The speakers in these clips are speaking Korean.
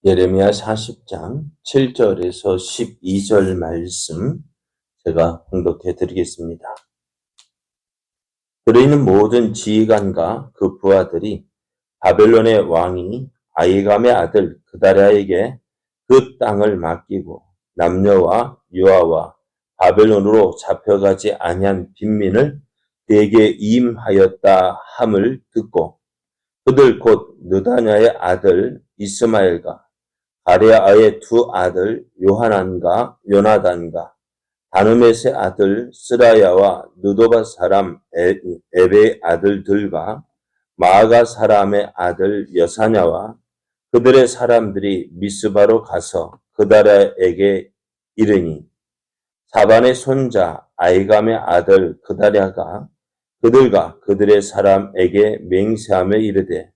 예레미야 40장 7절에서 12절 말씀 제가 봉독해 드리겠습니다. 들어있는 모든 지휘관과 그 부하들이 바벨론의 왕이 아히감의 아들 그다랴에게 그 땅을 맡기고 남녀와 유아와 바벨론으로 잡혀가지 아니한 빈민을 대개 임하였다 함을 듣고 그들 곧 느다냐의 아들 이스마엘과 가레아의 두 아들 요하난과 요나단과 다누메스의 아들 스라야와 느도바 사람 에베의 아들들과 마아가 사람의 아들 여사냐와 그들의 사람들이 미스바로 가서 그다랴에게 이르니 사반의 손자 아히감의 아들 그다랴가 그들과 그들의 사람에게 맹세하며 이르되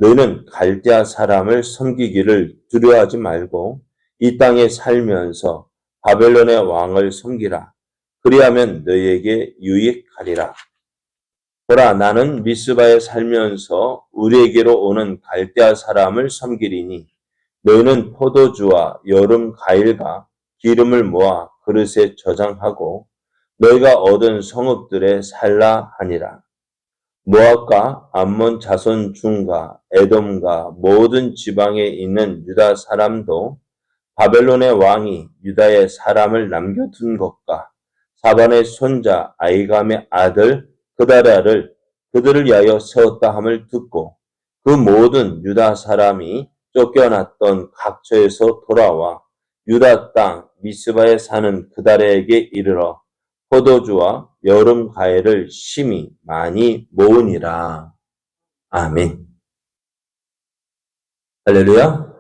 너희는 갈대아 사람을 섬기기를 두려워하지 말고 이 땅에 살면서 바벨론의 왕을 섬기라. 그리하면 너희에게 유익하리라. 보라, 나는 미스바에 살면서 우리에게로 오는 갈대아 사람을 섬기리니 너희는 포도주와 여름 과일과 기름을 모아 그릇에 저장하고 너희가 얻은 성읍들에 살라 하니라. 모압과 암몬 자손 중과 에돔과 모든 지방에 있는 유다 사람도 바벨론의 왕이 유다의 사람을 남겨둔 것과 사반의 손자 아히감의 아들 그다랴를 그들을 위하여 세웠다 함을 듣고 그 모든 유다 사람이 쫓겨났던 각처에서 돌아와 유다 땅 미스바에 사는 그다랴에게 이르러 포도주와 여름 과일을 심히 많이 모으니라. 아멘. 할렐루야.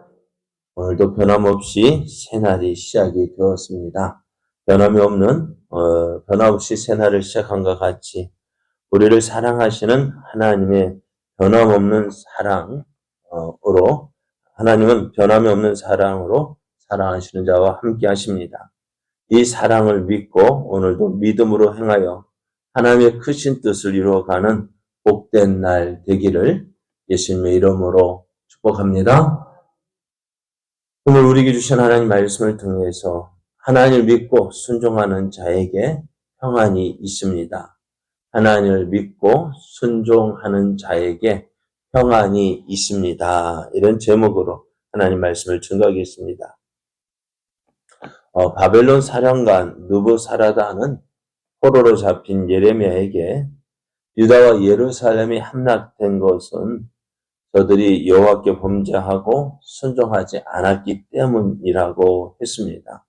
오늘도 변함없이 새날이 시작이 되었습니다. 변함없이 새날을 시작한 것 같이 우리를 사랑하시는 하나님의 변함없는 사랑으로 하나님은 변함이 없는 사랑으로 사랑하시는 자와 함께 하십니다. 이 사랑을 믿고 오늘도 믿음으로 행하여 하나님의 크신 뜻을 이루어가는 복된 날 되기를 예수님의 이름으로 축복합니다. 오늘 우리에게 주신 하나님 말씀을 통해서 하나님을 믿고 순종하는 자에게 평안이 있습니다. 하나님을 믿고 순종하는 자에게 평안이 있습니다. 이런 제목으로 하나님 말씀을 증거하겠습니다. 바벨론 사령관 느부사라단은 포로로 잡힌 예레미야에게 유다와 예루살렘이 함락된 것은 저들이 여호와께 범죄하고 순종하지 않았기 때문이라고 했습니다.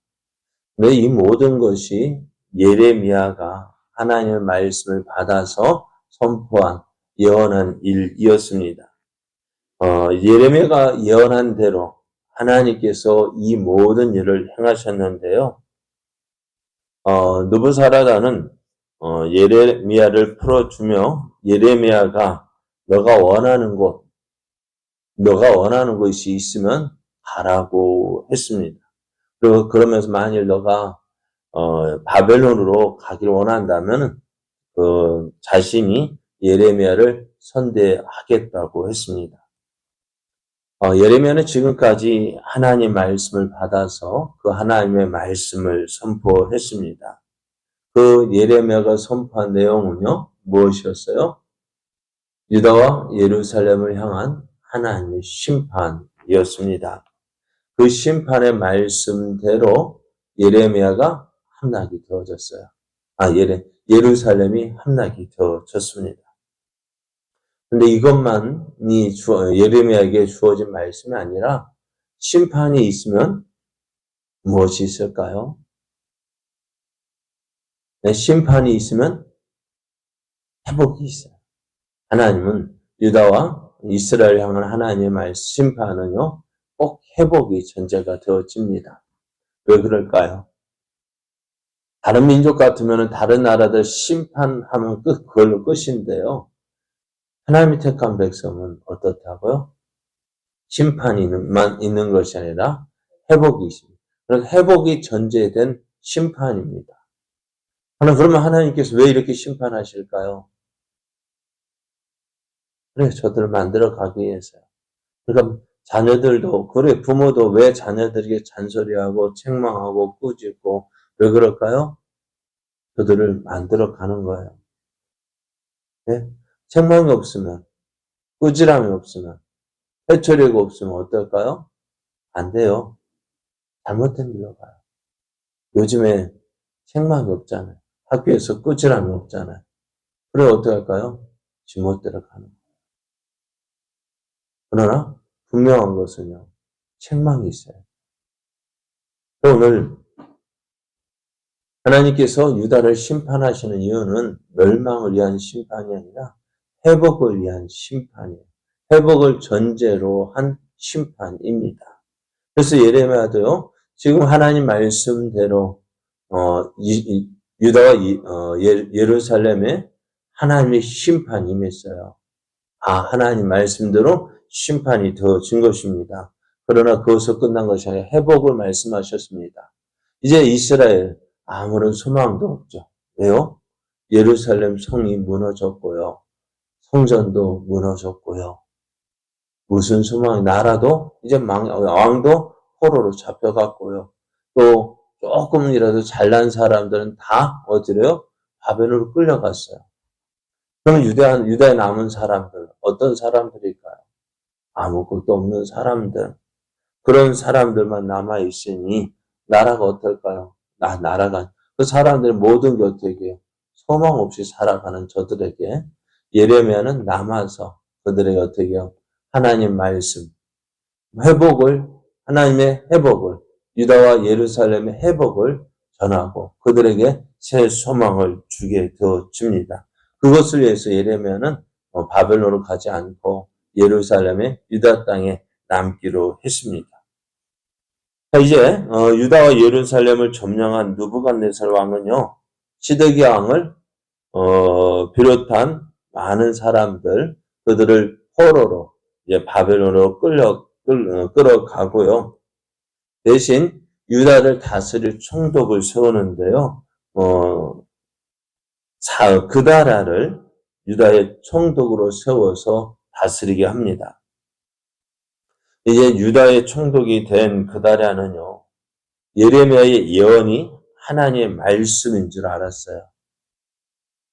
근데 이 모든 것이 예레미야가 하나님의 말씀을 받아서 선포한 예언한 일이었습니다. 예레미야가 예언한 대로 하나님께서 이 모든 일을 행하셨는데요. 느부사라단은 예레미야를 풀어주며 예레미야가 너가 원하는 것이 있으면 가라고 했습니다. 그리고 그러면서 만일 너가 바벨론으로 가기를 원한다면 자신이 예레미야를 선대하겠다고 했습니다. 예레미야는 지금까지 하나님의 말씀을 받아서 그 하나님의 말씀을 선포했습니다. 그 예레미야가 선포한 내용은요, 무엇이었어요? 유다와 예루살렘을 향한 하나님의 심판이었습니다. 그 심판의 말씀대로 예레미야가 함락이 되어졌어요. 예루살렘이 함락이 되어졌습니다. 근데 이것만이 예레미야에게 주어진 말씀이 아니라 심판이 있으면 무엇이 있을까요? 네, 심판이 있으면 회복이 있어요. 하나님은 유다와 이스라엘 향한 하나님의 말씀 심판은요, 꼭 회복이 전제가 되어집니다. 왜 그럴까요? 다른 민족 같으면 다른 나라들 심판하면 그걸로 끝인데요. 하나님이 택한 백성은 어떻다고요? 심판만 있는 것이 아니라 회복이 있습니다. 그래서 회복이 전제된 심판입니다. 그러면 하나님께서 왜 이렇게 심판하실까요? 그래, 저들을 만들어 가기 위해서요. 그러니까 자녀들도, 그래, 부모도 왜 자녀들에게 잔소리하고 책망하고 꾸짖고 왜 그럴까요? 그들을 만들어 가는 거예요. 네? 책망이 없으면, 꾸지람이 없으면, 해초리가 없으면 어떨까요? 안 돼요. 잘못된 길로 가요. 요즘에 책망이 없잖아요. 학교에서 꾸지람이 없잖아요. 그래 어떻게 할까요? 지멋대로 가는 거예요. 그러나 분명한 것은요. 책망이 있어요. 오늘 하나님께서 유다를 심판하시는 이유는 멸망을 위한 심판이 아니라 회복을 위한 심판이에요. 회복을 전제로 한 심판입니다. 그래서 예레미야도요. 지금 하나님 말씀대로 유다와 예루살렘에 하나님의 심판이 임했어요. 하나님 말씀대로 심판이 되어진 것입니다. 그러나 그것으로 끝난 것이 아니라 회복을 말씀하셨습니다. 이제 이스라엘 아무런 소망도 없죠. 왜요? 예루살렘 성이 무너졌고요. 성전도 무너졌고요. 무슨 소망이, 나라도 이제 왕도 포로로 잡혀갔고요. 또 조금이라도 잘난 사람들은 다 어디래요? 바벨론으로 끌려갔어요. 그럼 유다에 남은 사람들, 어떤 사람들일까요? 아무것도 없는 사람들. 그런 사람들만 남아있으니, 나라가 어떨까요? 나라가, 그 사람들의 모든 게 어떻게 해요? 소망 없이 살아가는 저들에게 예레미야는 남아서 그들에게 어떻게 해요? 하나님 말씀, 하나님의 회복을, 유다와 예루살렘의 회복을 전하고 그들에게 새 소망을 주게 되어집니다. 그것을 위해서 예레미야는 바벨론으로 가지 않고 예루살렘의 유다 땅에 남기로 했습니다. 이제 유다와 예루살렘을 점령한 느부갓네살 왕은요, 시드기야 왕을 비롯한 많은 사람들, 그들을 포로로 이제 바벨론으로 끌어가고요. 대신 유다를 다스릴 총독을 세우는데요. 그다라를 유다의 총독으로 세워서 다스리게 합니다. 이제 유다의 총독이 된 그다라는요. 예레미야의 예언이 하나님의 말씀인 줄 알았어요.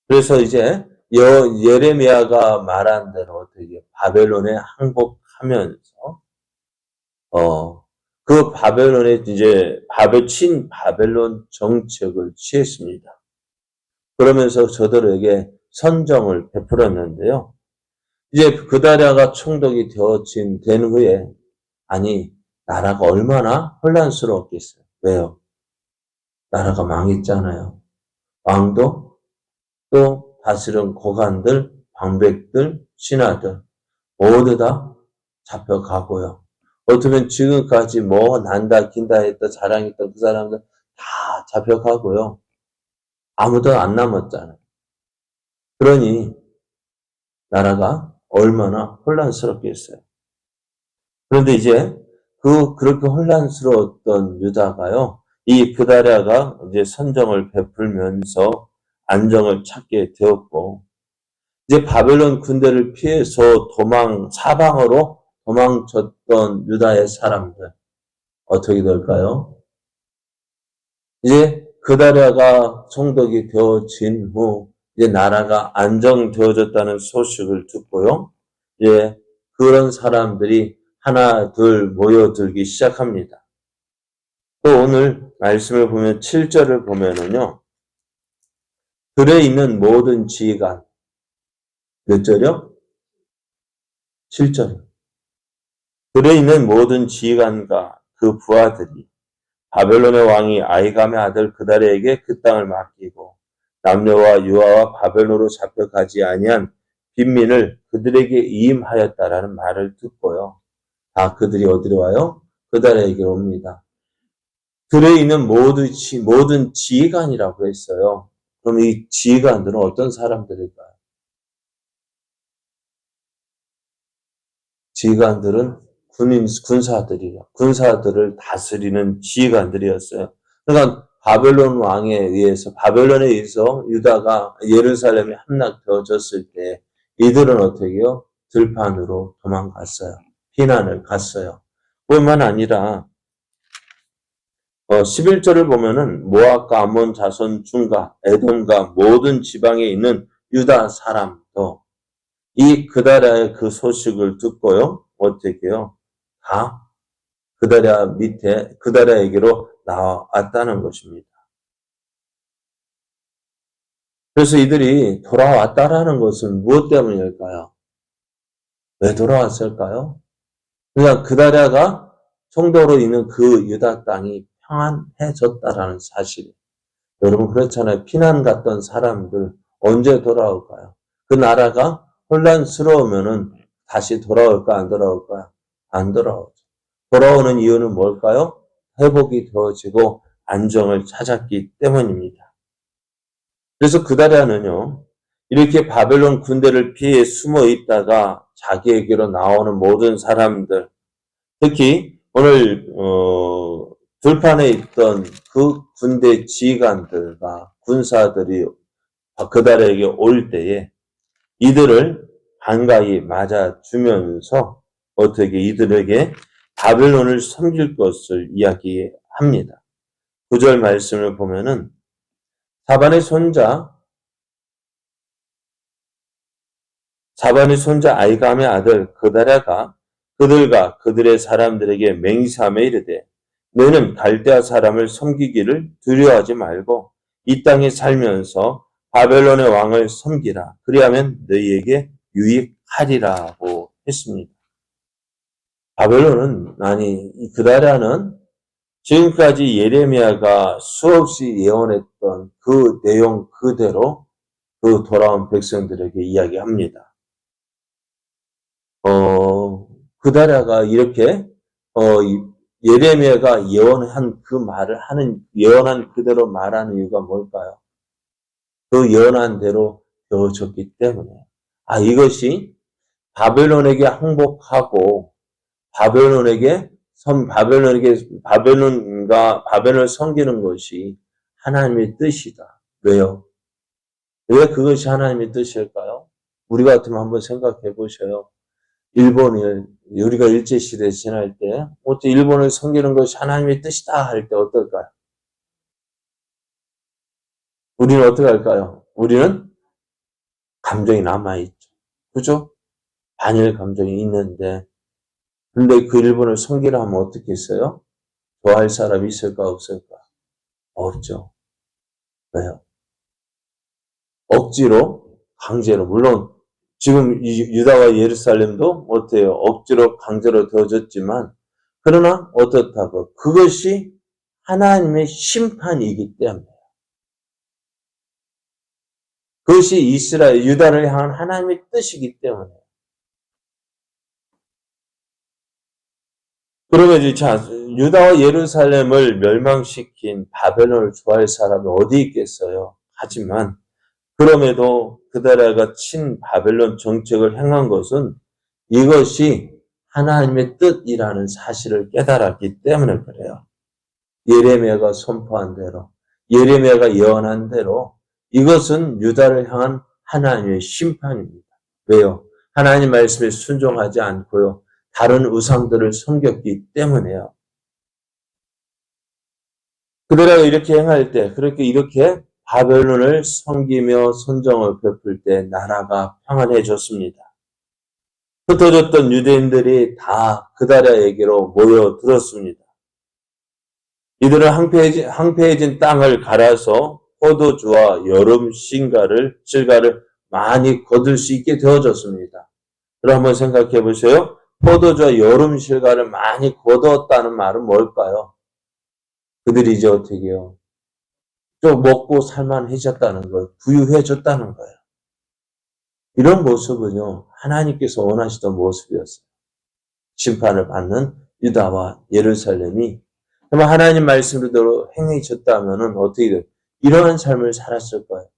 그래서 이제 예레미야가 말한 대로 어떻게 바벨론에 항복하면서 그 바벨론에 이제 바벨론 정책을 취했습니다. 그러면서 저들에게 선정을 베풀었는데요. 이제 그다랴가 총독이 된 후에 나라가 얼마나 혼란스러웠겠어요. 왜요? 나라가 망했잖아요. 왕도 또 다스린 고관들, 방백들, 신하들 모두 다 잡혀가고요. 어쩌면 지금까지 난다 긴다 했다 자랑했던 그 사람들 다 잡혀가고요. 아무도 안 남았잖아요. 그러니 나라가 얼마나 혼란스럽겠어요. 그런데 이제 그렇게 혼란스러웠던 유다가요. 이 그다랴가 이제 선정을 베풀면서 안정을 찾게 되었고, 이제 바벨론 군대를 피해서 사방으로 도망쳤던 유다의 사람들, 어떻게 될까요? 이제 그다랴가 총독이 되어진 후, 이제 나라가 안정되어졌다는 소식을 듣고요. 이제 그런 사람들이 하나, 둘 모여들기 시작합니다. 또 오늘 말씀을 보면 7절을 보면은요. 들에 있는 모든 지휘관, 몇 절이요? 7절이요. 들에 있는 모든 지휘관과 그 부하들이 바벨론의 왕이 아히감의 아들 그다랴에게 그 땅을 맡기고 남녀와 유아와 바벨론으로 잡혀가지 아니한 빈민을 그들에게 이임하였다라는 말을 듣고요. 다 그들이 어디로 와요? 그다랴에게 옵니다. 들에 있는 모든 지휘관이라고 했어요. 그럼 이 지휘관들은 어떤 사람들일까요? 지휘관들은 군사들을 다스리는 지휘관들이었어요. 그러니까 바벨론에 의해서 유다가 예루살렘에 함락되어졌을 때 이들은 어떻게 해요? 들판으로 도망갔어요. 피난을 갔어요. 뿐만 아니라 11절을 보면은 모압과 암몬 자손 중과 에돔과 모든 지방에 있는 유다 사람도 이 그다랴의 그 소식을 듣고요. 어떻게 해요? 다 그다랴에게로 나왔다는 것입니다. 그래서 이들이 돌아왔다라는 것은 무엇 때문일까요? 왜 돌아왔을까요? 그냥 그다랴가 총독으로 있는 그 유다 땅이 평안해졌다라는 사실. 여러분 그렇잖아요. 피난 갔던 사람들 언제 돌아올까요? 그 나라가 혼란스러우면은 다시 돌아올까 안 돌아올까요? 안 돌아오죠. 돌아오는 이유는 뭘까요? 회복이 되어지고 안정을 찾았기 때문입니다. 그래서 그다랴는요. 이렇게 바벨론 군대를 피해 숨어 있다가 자기에게로 나오는 모든 사람들, 특히 오늘 들판에 있던 그 군대 지휘관들과 군사들이 그다랴에게 올 때에 이들을 반가이 맞아주면서 어떻게 이들에게 바벨론을 섬길 것을 이야기합니다. 9절 말씀을 보면은 사반의 손자 아이감의 아들 그다랴가 그들과 그들의 사람들에게 맹세하며 이르되 너는 갈대아 사람을 섬기기를 두려워하지 말고 이 땅에 살면서 바벨론의 왕을 섬기라. 그리하면 너희에게 유익하리라고 했습니다. 이 그다랴는 지금까지 예레미야가 수없이 예언했던 그 내용 그대로 그 돌아온 백성들에게 이야기합니다. 그다랴가 이렇게 예레미야가 예언한 그대로 말하는 이유가 뭘까요? 그 예언한 대로 되어졌기 때문에. 이것이 바벨론에게 항복하고 바벨론을 섬기는 것이 하나님의 뜻이다. 왜요? 왜 그것이 하나님의 뜻일까요? 우리 같으면 한번 생각해 보셔요. 우리가 일제시대에 지날 때, 어떻게 일본을 섬기는 것이 하나님의 뜻이다 할 때 어떨까요? 우리는 어떻게 할까요? 우리는 감정이 남아있죠. 그죠? 반일 감정이 있는데, 근데 그 일본을 섬기라 하면 어떻게 했어요? 좋아할 사람이 있을까, 없을까? 없죠. 왜요? 억지로, 강제로, 물론 지금 유다와 예루살렘도 어때요? 억지로 강제로 되어졌지만 그러나 어떻다고? 그것이 하나님의 심판이기 때문에 그것이 유다를 향한 하나님의 뜻이기 때문에 그러면 유다와 예루살렘을 멸망시킨 바벨론을 좋아할 사람이 어디 있겠어요? 하지만 그럼에도 그다랴가 친 바벨론 정책을 행한 것은 이것이 하나님의 뜻이라는 사실을 깨달았기 때문에 그래요. 예레미야가 선포한 대로, 예레미야가 예언한 대로 이것은 유다를 향한 하나님의 심판입니다. 왜요? 하나님 말씀에 순종하지 않고요. 다른 우상들을 섬겼기 때문에요. 그들이 이렇게 행할 때, 이렇게 바벨론을 섬기며 선정을 베풀 때 나라가 평안해졌습니다. 흩어졌던 유대인들이 다 그다랴에게로 모여들었습니다. 이들은 황폐해진 땅을 갈아서 포도주와 여름 실과를 많이 거둘 수 있게 되어졌습니다. 그럼 한번 생각해 보세요. 포도주와 여름 실과를 많이 거두었다는 말은 뭘까요? 그들이 이제 어떻게 해요? 좀 먹고 살만해졌다는 거예요. 부유해졌다는 거예요. 이런 모습은요, 하나님께서 원하시던 모습이었어요. 심판을 받는 유다와 예루살렘이 하나님 말씀대로 행해졌다면 어떻게 돼요? 이러한 삶을 살았을 거예요.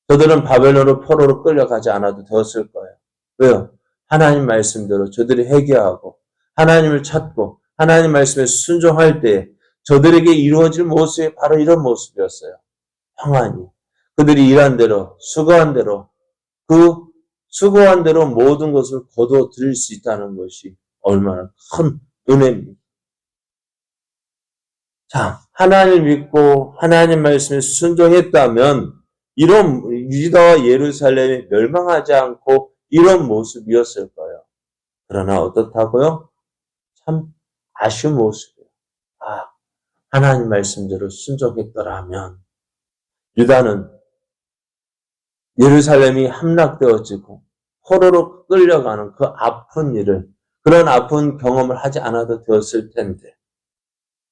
저들은 바벨론으로 포로로 끌려가지 않아도 되었을 거예요. 왜요? 하나님 말씀대로 저들이 회개하고 하나님을 찾고 하나님 말씀에 순종할 때 저들에게 이루어질 모습이 바로 이런 모습이었어요. 평안이. 그들이 일한 대로, 수고한 대로 모든 것을 거둬 드릴 수 있다는 것이 얼마나 큰 은혜입니다. 자, 하나님 믿고 하나님 말씀에 순종했다면 이런 유다와 예루살렘이 멸망하지 않고 이런 모습이었을 거예요. 그러나 어떻다고요? 참 아쉬운 모습이에요. 아, 하나님 말씀대로 순종했더라면 유다는 예루살렘이 함락되어지고 포로로 끌려가는 그 아픈 일을, 그런 아픈 경험을 하지 않아도 되었을 텐데,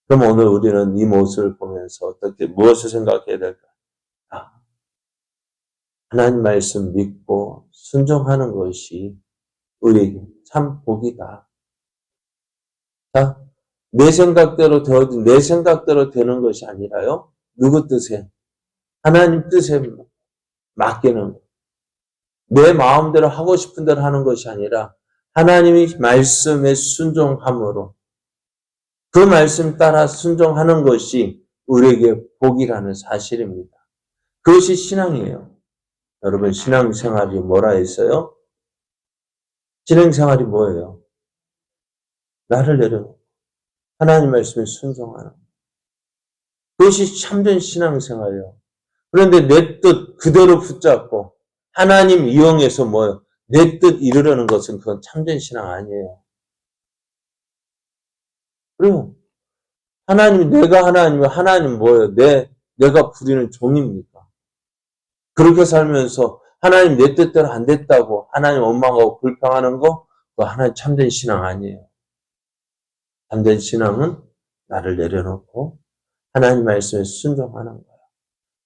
그럼 오늘 우리는 이 모습을 보면서 무엇을 생각해야 될까? 아, 하나님 말씀 믿고 순종하는 것이 우리에게 참 복이다. 자, 내 생각대로 되는 것이 아니라요. 누구 뜻에? 하나님 뜻에 맡기는 것. 내 마음대로 하고 싶은 대로 하는 것이 아니라 하나님이 말씀에 순종함으로 그 말씀 따라 순종하는 것이 우리에게 복이라는 사실입니다. 그것이 신앙이에요. 여러분, 신앙생활이 뭐라 했어요? 신앙생활이 뭐예요? 나를 내려놓고 하나님 말씀에 순종하는 것. 그것이 참된 신앙생활이에요. 그런데 내 뜻 그대로 붙잡고 하나님 이용해서 뭐예요? 내 뜻 이루려는 것은 그건 참된 신앙 아니에요. 그리고 내가 하나님이면 하나님 뭐예요? 내가 부리는 종입니까? 그렇게 살면서 하나님 내 뜻대로 안 됐다고 하나님 원망하고 불평하는 거, 그거 하나님 참된 신앙 아니에요. 참된 신앙은 나를 내려놓고 하나님 말씀에 순종하는 거예요.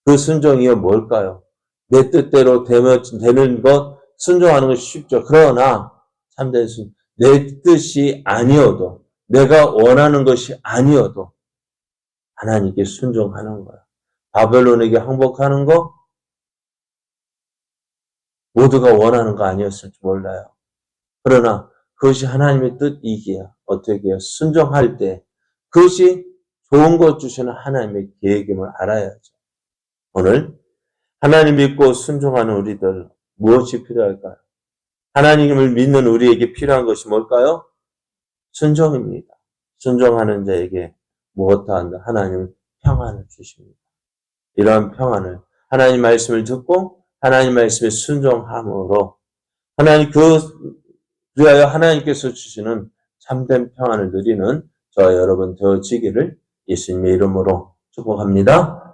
그 순종이 뭘까요? 내 뜻대로 되는 것, 순종하는 것이 쉽죠. 그러나 참된 순종, 내 뜻이 아니어도, 내가 원하는 것이 아니어도 하나님께 순종하는 거야. 바벨론에게 항복하는 거 모두가 원하는 거 아니었을지 몰라요. 그러나 그것이 하나님의 뜻이기에 어떻게 해요? 순종할 때 그것이 좋은 것 주시는 하나님의 계획임을 알아야죠. 오늘 하나님 믿고 순종하는 우리들 무엇이 필요할까요? 하나님을 믿는 우리에게 필요한 것이 뭘까요? 순종입니다. 순종하는 자에게 무엇도 한다. 하나님은 평안을 주십니다. 이러한 평안을 하나님 말씀을 듣고 하나님 말씀에 순종함으로 그리하여 하나님께서 주시는 참된 평안을 누리는 저와 여러분 되어지기를 예수님의 이름으로 축복합니다.